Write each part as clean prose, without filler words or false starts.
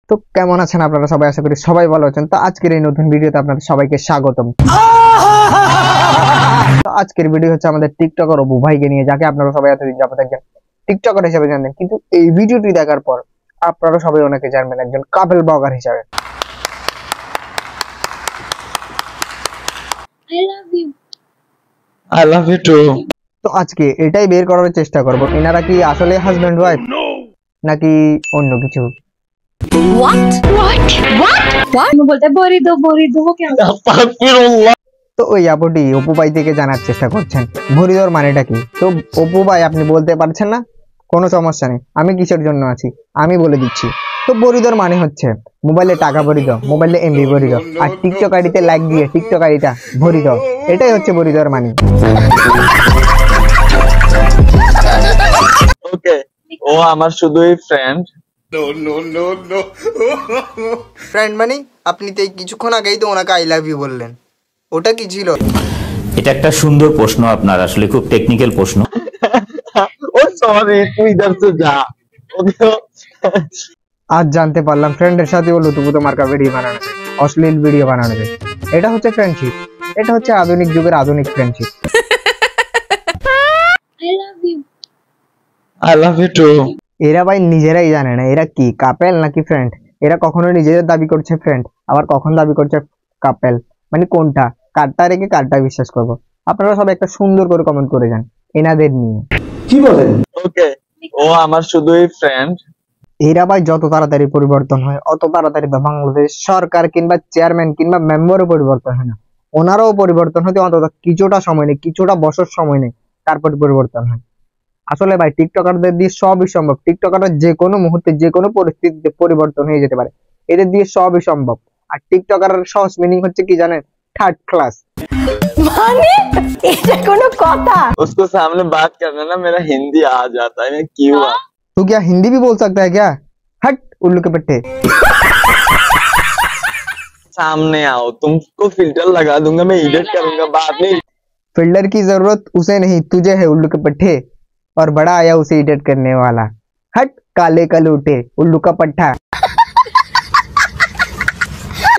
তো কেমন আছেন আপনারা সবাই? আশা করি সবাই ভালো আছেন। তো আজকের এই নতুন ভিডিওতে আপনাদের সবাইকে স্বাগতম। তো আজকের ভিডিও হচ্ছে আমাদের টিকটকার অপু ভাইকে নিয়ে, যাকে আপনারা সবাই এতদিন যাবত একজন টিকটকার হিসেবে জানেন, কিন্তু এই ভিডিওটি দেখার পর আপনারা সবাই ওনাকে জানবেন একজন কাপল ব্লগার হিসেবে। I love you too. তো আজকে এটাই বের করার চেষ্টা করব, এনারা কি আসলে হাজবেন্ড ওয়াইফ নাকি অন্য কিছু। তো ওই আপুটি অপু ভাই থেকে জানার চেষ্টা করছেন ভরি দেওয়ার মানেটা কি। তো অপু ভাই আপনি বলতে পারছেন না, কোনো সমস্যা নেই, আমি কিসের জন্য আছি আমি বলে দিচ্ছি। তো ভরি দেওয়ার মানে হচ্ছে মোবাইলে টাকা ভরি দাও, মোবাইলে এমবি ভরি দাও, আর টিকটক আইডিতে লাইক দিয়ে টিকটক আইডিটা ভরি দাও, এটাই হচ্ছে ভরি দেওয়ার মানে। ওকে, ও আমার শুধুই ফ্রেন্ড। ফ্রেন্ড মানে আপনি তো এই কিছুক্ষণ আগেই তো ওনাকে আই লাভ ইউ বললেন, ওটা কি ছিল? এটা একটা সুন্দর প্রশ্ন, আপনার আসলে খুব টেকনিক্যাল প্রশ্ন। ও সরি, তুই ইধার সে যা। আজ জানতে পারলাম ফ্রেন্ডের সাথে ও লুতুপুতু মার্কা ভিডিও বানানো যায়, অশ্লীল ভিডিও বানানো যায়। এটা হচ্ছে ফ্রেন্ডশিপ, এটা হচ্ছে আধুনিক যুগের আধুনিক friendship. I love you too. এরা ভাই নিজেরাই জানে না এরা কি কাপেল নাকি ফ্রেন্ড। এরা কখনো নিজেদের দাবি করছে ফ্রেন্ড, আবার কখন দাবি করছে কাপেল। মানে কোনটা, কারটা রেখে কারটা বিশ্বাস করবো? আপনারা সব একটা সুন্দর করে কমেন্ট করে যান এনাদের নিয়ে। কি বলেন? ওকে, ও আমার শুধুই ফ্রেন্ড। এরা ভাই যত তাড়াতাড়ি পরিবর্তন হয় অত তাড়াতাড়ি বাংলাদেশ সরকার কিংবা চেয়ারম্যান কিংবা মেম্বারও পরিবর্তন হয় না। ওনারাও পরিবর্তন হতে অন্তত কিছুটা সময় নেই, কিছুটা বছর সময় নেই, তারপর পরিবর্তন হয়। আসলে ভাই টিকটকারদের দিয়ে সবই সম্ভব। টিকটকাররা যে কোনো মুহূর্তে যে কোনো পরিস্থিতিতে পরিবর্তন হয়ে যেতে পারে, এদের দিয়ে সবই সম্ভব। আর টিকটকারের সহজ মিনিং হচ্ছে কি জানেন? Third class. মানে এটা কোনো কথা? उसको सामने बात करना ना मेरा हिंदी आ जाता है, मैं क्यों आ? तू क्या हिंदी भी बोल सकता है क्या? हट उल्लू के पट्टे। सामने आओ, तुमको फिल्टर लगा दूंगा, मैं एडिट करूंगा बाद में। फिल्टर की जरूरत उसे नहीं तुझे है उल्लू के पट्टे, और बड़ा आया उसे एडिट करने वाला। हट काले कलूटे उल्लू का पट्टा।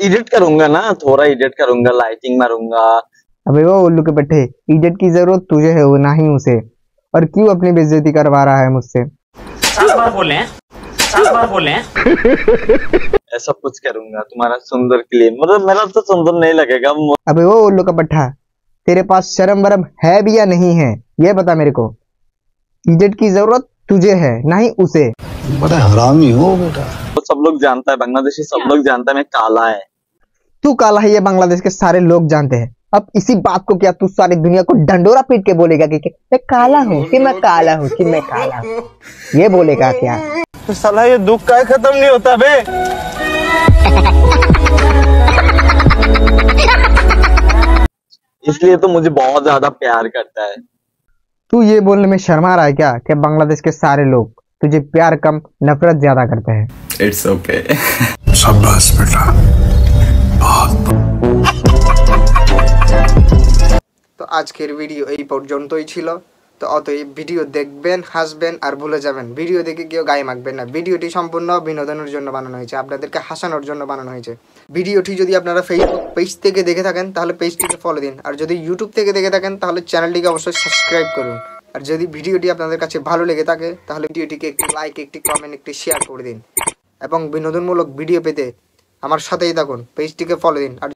एडिट करूंगा ना, थोड़ा एडिट करूंगा, लाइटिंग मारूंगा। अबे वो उल्लू के पट्टे, एडिट की जरूरत तुझे है वो ना ही उसे, और क्यों अपनी बेइज्जती करवा रहा है मुझसे। ऐसा कुछ करूंगा तुम्हारा सुंदर क्लेम, मतलब मेरा तो सुंदर नहीं लगेगा। अबे वो उल्लू का पट्टा, तेरे पास शर्म वरम है भी या नहीं है, ये बता मेरे को। इज्जत की जरूरत तुझे है ना ही उसे। बड़ा हरामी हो बेटा। तो सब लोग जानता है, बांग्लादेशी सब लोग जानता है मैं काला है। तू काला है ये बांग्लादेश के सारे लोग जानते हैं। अब इसी बात को क्या तू सारी दुनिया को डंडोरा पीट के बोलेगा कि मैं काला हूँ, कि मैं काला हूँ, कि मैं काला हूँ, ये बोलेगा क्या? तो साला ये दुख का खत्म नहीं होता बे। इसलिए तो मुझे बहुत ज्यादा प्यार करता है। तू ये बोलने में शर्मा रहा है क्या कि बांग्लादेश के सारे लोग तुझे प्यार कम नफरत ज्यादा करते हैं? It's okay. शाबाश बेटा। তো আজকের ভিডিও এই পর্যন্তই ছিল। তো অতএব ভিডিও দেখবেন, হাসবেন আর ভুলে যাবেন। ভিডিও দেখে কেউ গায়ে মাখবেন না। ভিডিওটি সম্পূর্ণ বিনোদনের জন্য বানানো হয়েছে, আপনাদেরকে হাসানোর জন্য বানানো হয়েছে। ভিডিওটি যদি আপনারা ফেসবুক পেজ থেকে দেখে থাকেন তাহলে পেজটিকে ফলো দিন, আর যদি ইউটিউব থেকে দেখে থাকেন তাহলে চ্যানেলটিকে অবশ্যই সাবস্ক্রাইব করুন। আর যদি ভিডিওটি আপনাদের কাছে ভালো লেগে থাকে তাহলে ভিডিওটিকে একটি লাইক, একটি কমেন্ট, একটি শেয়ার করে দিন। এবং বিনোদনমূলক ভিডিও পেতে আমার সাথেই থাকুন, পেজটিকে ফলো দিন। আর